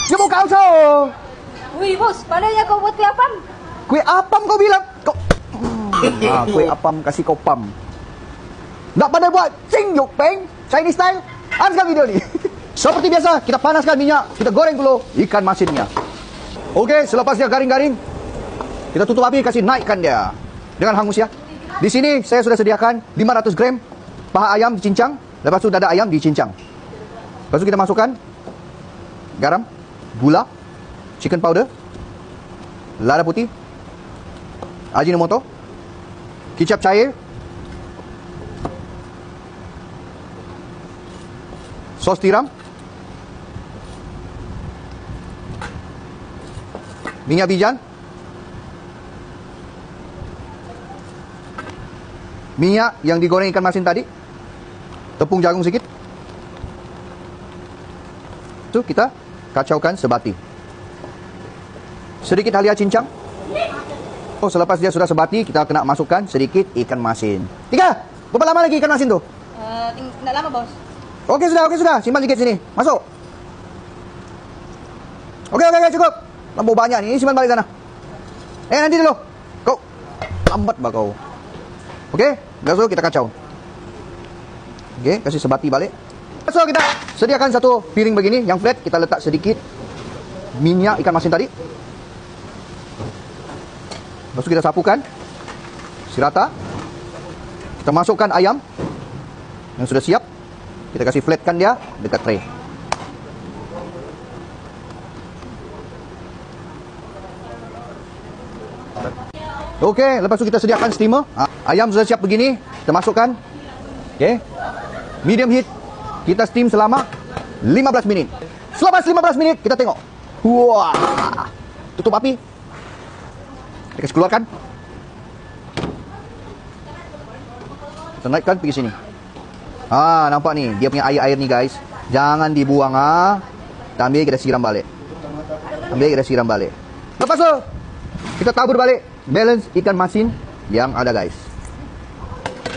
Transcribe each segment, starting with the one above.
Dia mau kau. Wih bos, pandainya kau buat kue apam. Kue apam kau bilang. Kau... kue apam kasih kau pam. Nak pandai buat Cing Yuk Peng Chinese style? Habiskan video ni. Seperti biasa, kita panaskan minyak. Kita goreng dulu ikan masinnya. Okey, selepas dia garing-garing, kita tutup api, kasih naikkan dia dengan hangus ya. Di sini saya sudah sediakan 500 gram paha ayam dicincang. Lepas tu dada ayam dicincang. Lepas tu kita masukkan garam, gula, chicken powder, lada putih, Ajinomoto, kicap cair, sos tiram, minyak bijan, minyak yang digoreng ikan masin tadi, tepung jagung sedikit. Itu kita kacaukan sebati. Sedikit halia cincang. Oh, selepas dia sudah sebati, kita kena masukkan sedikit ikan masin. 3. Berapa lama lagi ikan masin tu? Tidak lama bos. Okey sudah. Simpan sikit sini. Masuk. Okey, cukup. Lampu banyak ni. Ini simpan balik sana. Nanti dulu. Kau lambat bah kau. Okey, lepas tu kita kacau. Okey, kasih sebati balik. So, kita sediakan satu piring begini yang flat. Kita letak sedikit minyak ikan masin tadi. Lepas tu kita sapukan serata. Kita masukkan ayam yang sudah siap. Kita kasih flatkan dia dekat tray. Okey, lepas tu kita sediakan steamer. Ayam sudah siap begini, kita masukkan. Okey. Medium heat. Kita steam selama 15 minit. Selepas 15 minit kita tengok. Wah. Tutup api. Kita kasih keluarkan. Kita naikkan pergi sini. Nampak ni, dia punya air-air ni guys. Jangan dibuang Kita ambil, kita siram balik. Lepas tu kita tabur balik balance ikan masin yang ada guys.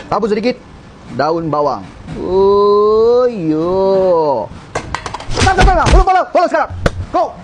Tabur sedikit daun bawang. Oh yo. Belum sekarang. Go.